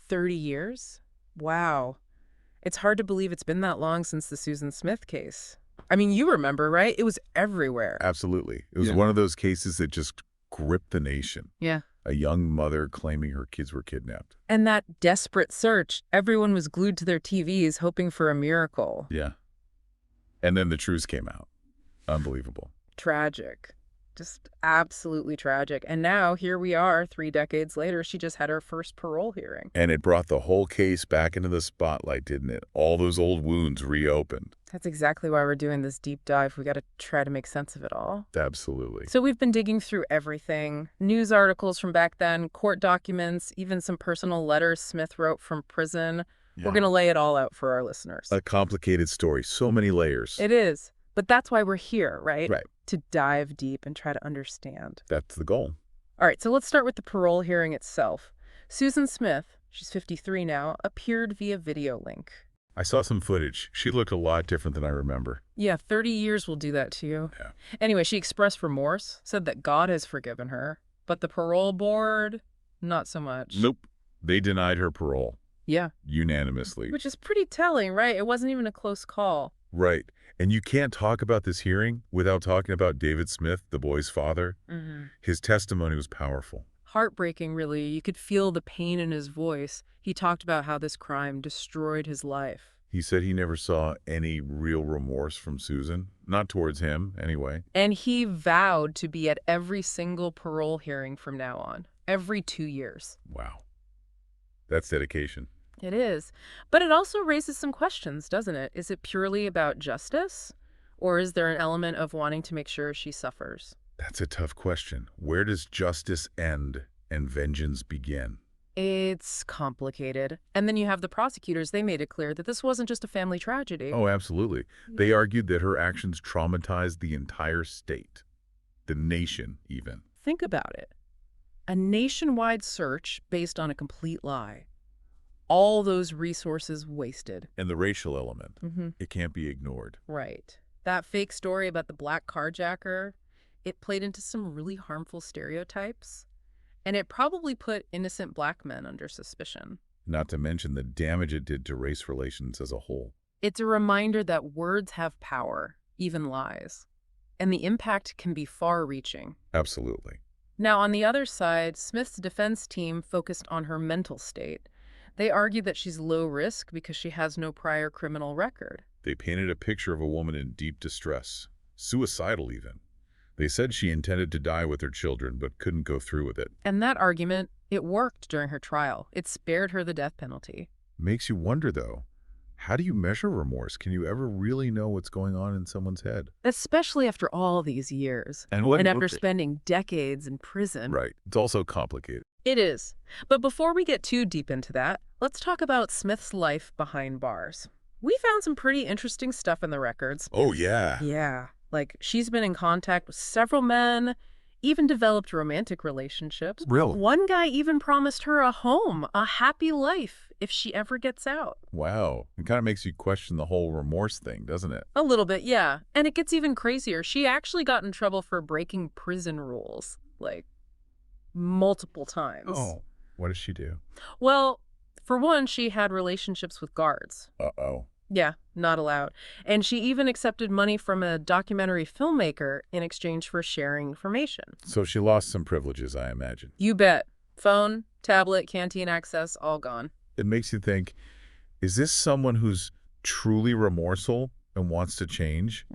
30 years? Wow. It's hard to believe it's been that long since the Susan Smith case. I mean, you remember, right? It was everywhere. Absolutely. It was one of those cases that just gripped the nation. Yeah. A young mother claiming her kids were kidnapped. And that desperate search, everyone was glued to their TVs hoping for a miracle. Yeah. And then the truth came out. Unbelievable. Tragic. Just absolutely tragic. And now here we are 3 decades later. She just had her first parole hearing. And it brought the whole case back into the spotlight, didn't it? All those old wounds reopened. That's exactly why we're doing this deep dive. We got to try to make sense of it all. Absolutely. So we've been digging through everything. News articles from back then, court documents, even some personal letters Smith wrote from prison. Yeah. We're going to lay it all out for our listeners. A complicated story. So many layers. It is. But that's why we're here, right? Right. To dive deep and try to understand. That's the goal. All right, so let's start with the parole hearing itself. Susan Smith, she's 53 now, appeared via video link. I saw some footage. She looked a lot different than I remember. Yeah, 30 years will do that to you. Yeah. Anyway, she expressed remorse, said that God has forgiven her, but the parole board, not so much. Nope. They denied her parole. Yeah. Unanimously. Which is pretty telling, right? It wasn't even a close call. Right. And you can't talk about this hearing without talking about David Smith, the boy's father. His testimony was powerful. Heartbreaking, really. You could feel the pain in his voice. He talked about how this crime destroyed his life. He said he never saw any real remorse from Susan. Not towards him, anyway. And he vowed to be at every single parole hearing from now on. Every 2 years. Wow. That's dedication. It is. But it also raises some questions, doesn't it? Is it purely about justice? Or is there an element of wanting to make sure she suffers? That's a tough question. Where does justice end and vengeance begin? It's complicated. And then you have the prosecutors. They made it clear that this wasn't just a family tragedy. Oh, absolutely. They argued that her actions traumatized the entire state. The nation, even. Think about it. A nationwide search based on a complete lie. All those resources wasted. And the racial element. It can't be ignored. Right. That fake story about the black carjacker, it played into some really harmful stereotypes. And it probably put innocent black men under suspicion. Not to mention the damage it did to race relations as a whole. It's a reminder that words have power, even lies. And the impact can be far-reaching. Absolutely. Now, on the other side, Smith's defense team focused on her mental state. They argued that she's low risk because she has no prior criminal record. They painted a picture of a woman in deep distress, suicidal even. They said she intended to die with her children but couldn't go through with it. And that argument, it worked during her trial. It spared her the death penalty. Makes you wonder, though, how do you measure remorse? Can you ever really know what's going on in someone's head? Especially after all these years. And after spending decades in prison. Right. It's also complicated. It is. But before we get too deep into that, let's talk about Smith's life behind bars. We found some pretty interesting stuff in the records. Oh, yeah. Yeah. Like, she's been in contact with several men, even developed romantic relationships. Really? One guy even promised her a home, a happy life, if she ever gets out. Wow. It kind of makes you question the whole remorse thing, doesn't it? A little bit, yeah. And it gets even crazier. She actually got in trouble for breaking prison rules, like, multiple times. Oh. What does she do? Well, for one, she had relationships with guards. Uh-oh. Yeah, not allowed. And she even accepted money from a documentary filmmaker in exchange for sharing information. So she lost some privileges, I imagine. You bet. Phone, tablet, canteen access, all gone. It makes you think, is this someone who's truly remorseful and wants to change?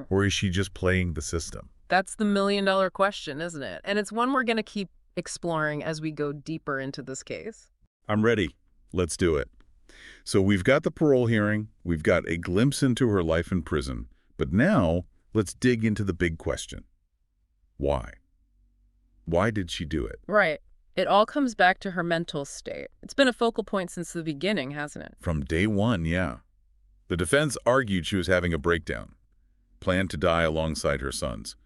Or is she just playing the system? That's the million-dollar question, isn't it? And it's one we're going to keep exploring as we go deeper into this case. I'm ready. Let's do it. So we've got the parole hearing, we've got a glimpse into her life in prison, but now let's dig into the big question. Why? Why did she do it? Right. It all comes back to her mental state. It's been a focal point since the beginning, hasn't it? From day one, yeah. The defense argued she was having a breakdown, planned to die alongside her sons.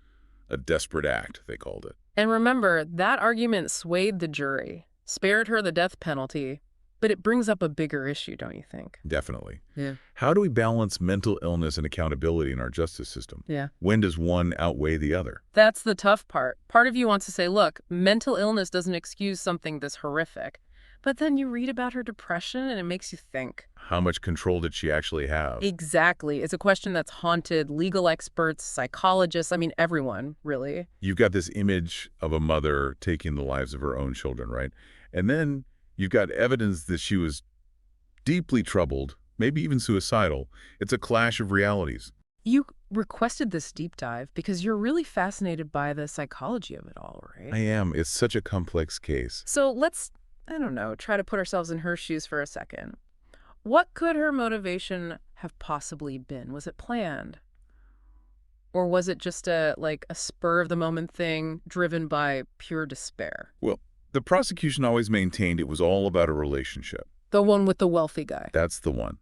A desperate act, they called it. And remember, that argument swayed the jury, spared her the death penalty, but it brings up a bigger issue, don't you think? Definitely. Yeah. How do we balance mental illness and accountability in our justice system? Yeah. When does one outweigh the other? That's the tough part. Part of you wants to say, look, mental illness doesn't excuse something this horrific. But then you read about her depression and it makes you think. How much control did she actually have? Exactly. It's a question that's haunted legal experts, psychologists, I mean, everyone, really. You've got this image of a mother taking the lives of her own children, right? And then you've got evidence that she was deeply troubled, maybe even suicidal. It's a clash of realities. You requested this deep dive because you're really fascinated by the psychology of it all, right? I am. It's such a complex case. So let's, I don't know, try to put ourselves in her shoes for a second. What could her motivation have possibly been? Was it planned? Or was it just a spur of the moment thing driven by pure despair? Well, the prosecution always maintained it was all about a relationship. The one with the wealthy guy. That's the one.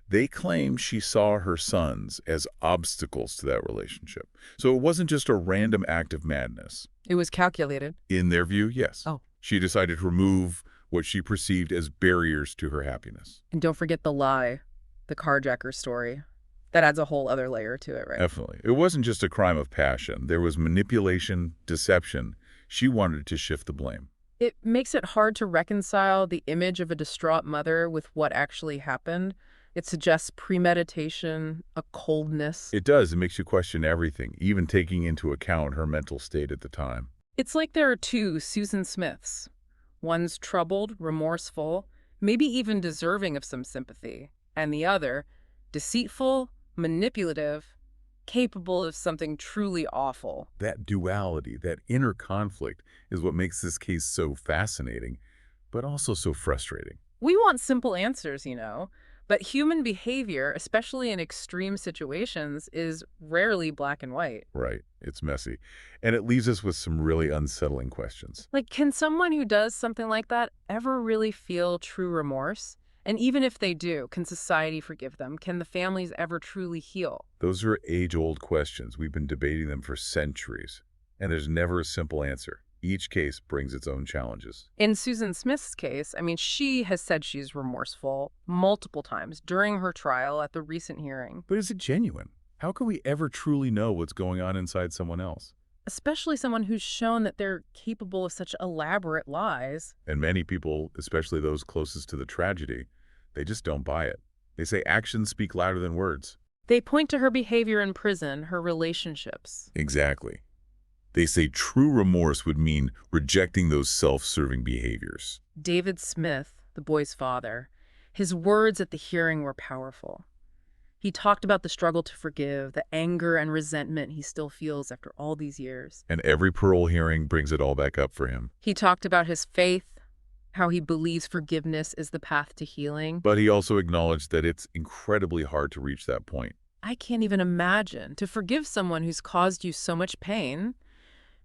They claim she saw her sons as obstacles to that relationship. So it wasn't just a random act of madness. It was calculated. In their view, yes. Oh. She decided to remove what she perceived as barriers to her happiness. And don't forget the lie, the carjacker story. That adds a whole other layer to it, right? Definitely. It wasn't just a crime of passion. There was manipulation, deception. She wanted to shift the blame. It makes it hard to reconcile the image of a distraught mother with what actually happened. It suggests premeditation, a coldness. It does. It makes you question everything, even taking into account her mental state at the time. It's like there are two Susan Smiths. One's troubled, remorseful, maybe even deserving of some sympathy, and the other, deceitful, manipulative, capable of something truly awful. That duality, that inner conflict, is what makes this case so fascinating, but also so frustrating. We want simple answers, but human behavior, especially in extreme situations, is rarely black and white. Right. It's messy. And it leaves us with some really unsettling questions. Like, can someone who does something like that ever really feel true remorse? And even if they do, can society forgive them? Can the families ever truly heal? Those are age-old questions. We've been debating them for centuries. And there's never a simple answer. Each case brings its own challenges. In Susan Smith's case, I mean, she has said she's remorseful multiple times during her trial at the recent hearing. But is it genuine? How can we ever truly know what's going on inside someone else? Especially someone who's shown that they're capable of such elaborate lies. And many people, especially those closest to the tragedy, they just don't buy it. They say actions speak louder than words. They point to her behavior in prison, her relationships. Exactly. They say true remorse would mean rejecting those self-serving behaviors. David Smith, the boy's father, his words at the hearing were powerful. He talked about the struggle to forgive, the anger and resentment he still feels after all these years. And every parole hearing brings it all back up for him. He talked about his faith, how he believes forgiveness is the path to healing. But he also acknowledged that it's incredibly hard to reach that point. I can't even imagine to forgive someone who's caused you so much pain,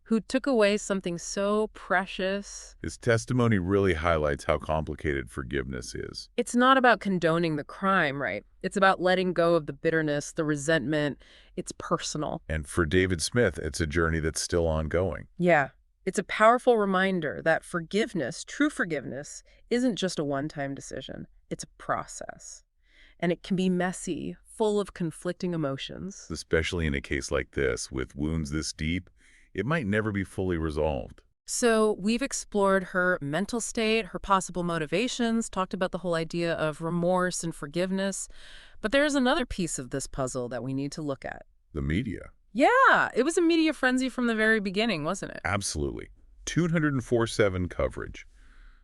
who took away something so precious. His testimony really highlights how complicated forgiveness is. It's not about condoning the crime, right? It's about letting go of the bitterness, the resentment. It's personal. And for David Smith, it's a journey that's still ongoing. Yeah. It's a powerful reminder that forgiveness, true forgiveness, isn't just a one-time decision. It's a process. And it can be messy, full of conflicting emotions. Especially in a case like this, with wounds this deep, it might never be fully resolved. So we've explored her mental state, her possible motivations, talked about the whole idea of remorse and forgiveness. But there's another piece of this puzzle that we need to look at. The media. Yeah, it was a media frenzy from the very beginning, wasn't it? Absolutely. 204/7 coverage.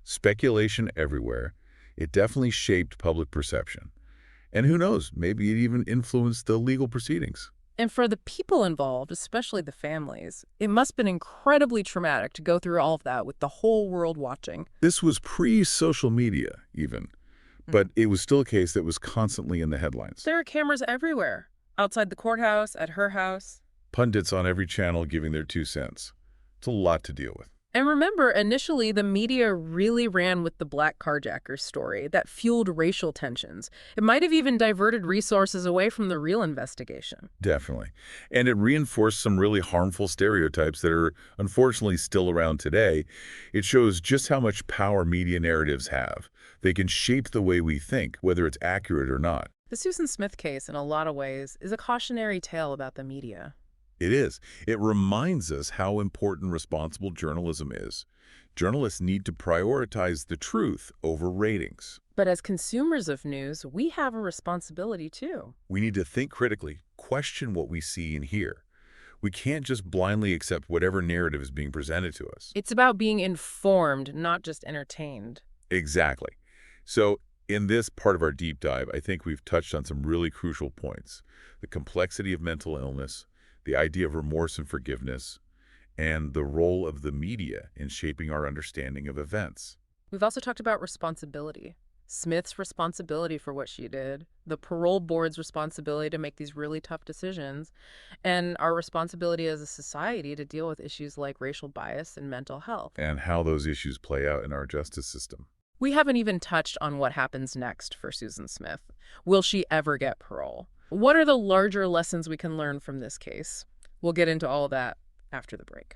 Speculation everywhere. It definitely shaped public perception. And who knows, maybe it even influenced the legal proceedings. And for the people involved, especially the families, it must have been incredibly traumatic to go through all of that with the whole world watching. This was pre-social media, even. But it was still a case that was constantly in the headlines. There are cameras everywhere. Outside the courthouse, at her house. Pundits on every channel giving their 2 cents. It's a lot to deal with. And remember, initially, the media really ran with the black carjacker story that fueled racial tensions. It might have even diverted resources away from the real investigation. Definitely. And it reinforced some really harmful stereotypes that are unfortunately still around today. It shows just how much power media narratives have. They can shape the way we think, whether it's accurate or not. The Susan Smith case, in a lot of ways, is a cautionary tale about the media. It is. It reminds us how important responsible journalism is. Journalists need to prioritize the truth over ratings. But as consumers of news, we have a responsibility too. We need to think critically, question what we see and hear. We can't just blindly accept whatever narrative is being presented to us. It's about being informed, not just entertained. Exactly. So, in this part of our deep dive, I think we've touched on some really crucial points. The complexity of mental illness, the idea of remorse and forgiveness, and the role of the media in shaping our understanding of events. We've also talked about responsibility. Smith's responsibility for what she did, the parole board's responsibility to make these really tough decisions, and our responsibility as a society to deal with issues like racial bias and mental health. And how those issues play out in our justice system. We haven't even touched on what happens next for Susan Smith. Will she ever get parole? What are the larger lessons we can learn from this case? We'll get into all of that after the break.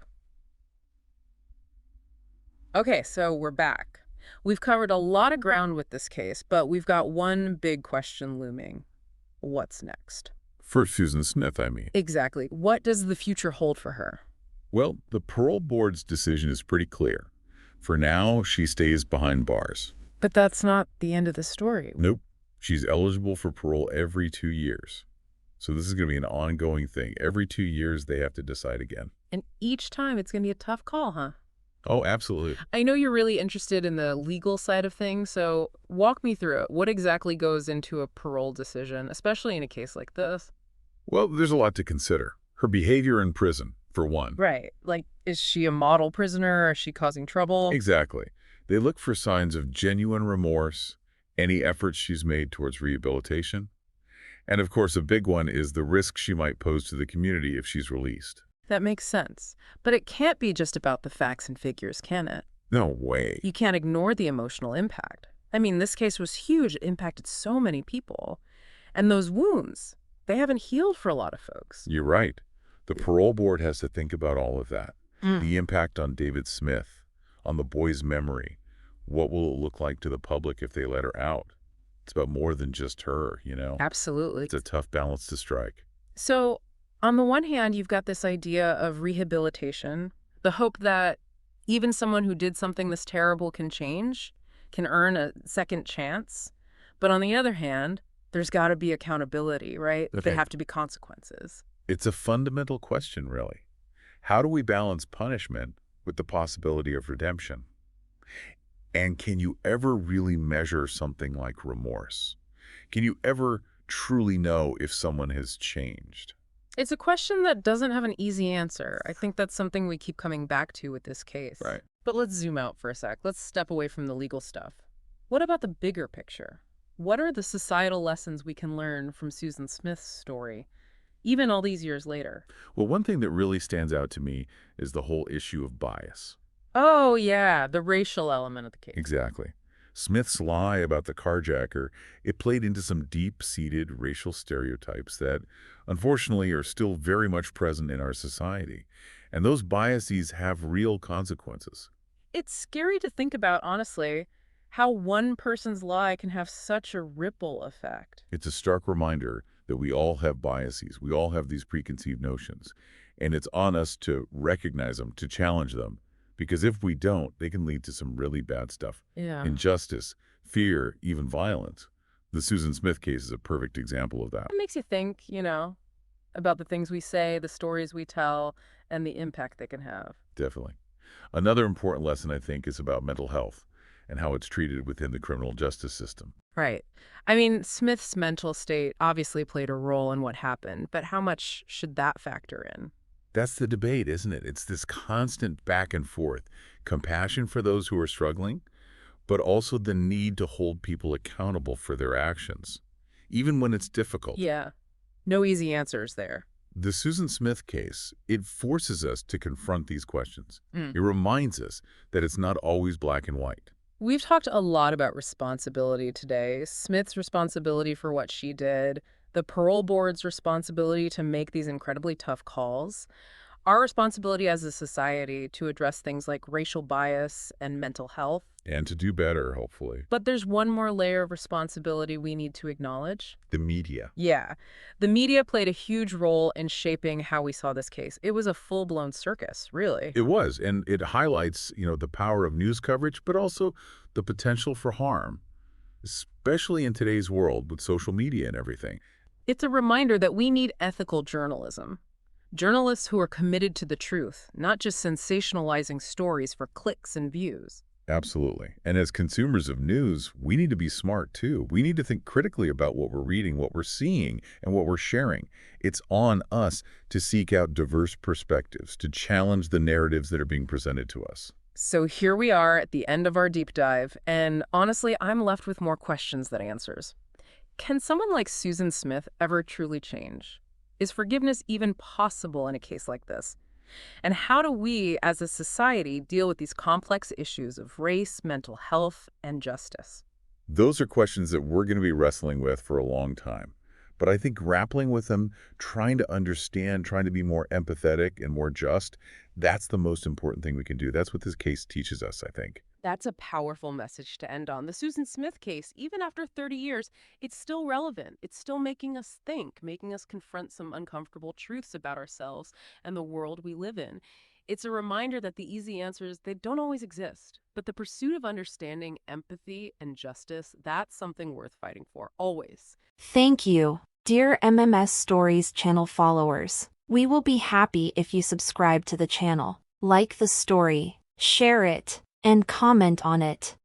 Okay, so we're back. We've covered a lot of ground with this case, but we've got one big question looming. What's next? For Susan Smith, I mean. Exactly. What does the future hold for her? Well, the parole board's decision is pretty clear. For now, she stays behind bars. But that's not the end of the story. Nope. She's eligible for parole every 2 years. So this is going to be an ongoing thing. Every 2 years, they have to decide again. And each time it's going to be a tough call, huh? Oh, absolutely. I know you're really interested in the legal side of things, so walk me through it. What exactly goes into a parole decision, especially in a case like this? Well, there's a lot to consider. Her behavior in prison, for one. Right. Like, is she a model prisoner? Is she causing trouble? Exactly. They look for signs of genuine remorse, any efforts she's made towards rehabilitation. And of course, a big one is the risk she might pose to the community if she's released. That makes sense. But it can't be just about the facts and figures, can it? No way. You can't ignore the emotional impact. I mean, this case was huge. It impacted so many people. And those wounds, they haven't healed for a lot of folks. You're right. The parole board has to think about all of that. The impact on David Smith, on the boy's memory. What will it look like to the public if they let her out? It's about more than just her, you know? Absolutely. It's a tough balance to strike. So, on the one hand, you've got this idea of rehabilitation, the hope that even someone who did something this terrible can change, can earn a second chance. But on the other hand, there's got to be accountability, right? Okay. There have to be consequences. It's a fundamental question, really. How do we balance punishment with the possibility of redemption? And can you ever really measure something like remorse? Can you ever truly know if someone has changed? It's a question that doesn't have an easy answer. I think that's something we keep coming back to with this case. Right. But let's zoom out for a sec. Let's step away from the legal stuff. What about the bigger picture? What are the societal lessons we can learn from Susan Smith's story, even all these years later? Well, one thing that really stands out to me is the whole issue of bias. Oh, yeah, the racial element of the case. Exactly. Smith's lie about the carjacker, it played into some deep-seated racial stereotypes that, unfortunately, are still very much present in our society. And those biases have real consequences. It's scary to think about, honestly, how one person's lie can have such a ripple effect. It's a stark reminder that we all have biases. We all have these preconceived notions. And it's on us to recognize them, to challenge them. Because if we don't, they can lead to some really bad stuff. Yeah. Injustice, fear, even violence. The Susan Smith case is a perfect example of that. It makes you think, about the things we say, the stories we tell, and the impact they can have. Definitely. Another important lesson, I think, is about mental health and how it's treated within the criminal justice system. Right. I mean, Smith's mental state obviously played a role in what happened, but how much should that factor in? That's the debate, isn't it? It's this constant back and forth. Compassion for those who are struggling, but also the need to hold people accountable for their actions, even when it's difficult. Yeah. No easy answers there. The Susan Smith case, it forces us to confront these questions. Mm. It reminds us that it's not always black and white. We've talked a lot about responsibility today. Smith's responsibility for what she did, the parole board's responsibility to make these incredibly tough calls. Our responsibility as a society to address things like racial bias and mental health. And to do better, hopefully. But there's one more layer of responsibility we need to acknowledge. The media. Yeah. The media played a huge role in shaping how we saw this case. It was a full-blown circus, really. It was, and it highlights, the power of news coverage, but also the potential for harm, especially in today's world with social media and everything. It's a reminder that we need ethical journalism. Journalists who are committed to the truth, not just sensationalizing stories for clicks and views. Absolutely. And as consumers of news, we need to be smart too. We need to think critically about what we're reading, what we're seeing, and what we're sharing. It's on us to seek out diverse perspectives, to challenge the narratives that are being presented to us. So here we are at the end of our deep dive, and honestly, I'm left with more questions than answers. Can someone like Susan Smith ever truly change? Is forgiveness even possible in a case like this? And how do we, as a society, deal with these complex issues of race, mental health, and justice? Those are questions that we're going to be wrestling with for a long time. But I think grappling with them, trying to understand, trying to be more empathetic and more just, that's the most important thing we can do. That's what this case teaches us, I think. That's a powerful message to end on. The Susan Smith case, even after 30 years, it's still relevant. It's still making us think, making us confront some uncomfortable truths about ourselves and the world we live in. It's a reminder that the easy answers, they don't always exist. But the pursuit of understanding, empathy, and justice, that's something worth fighting for, always. Thank you, dear MMS Stories channel followers. We will be happy if you subscribe to the channel, like the story, share it, and comment on it.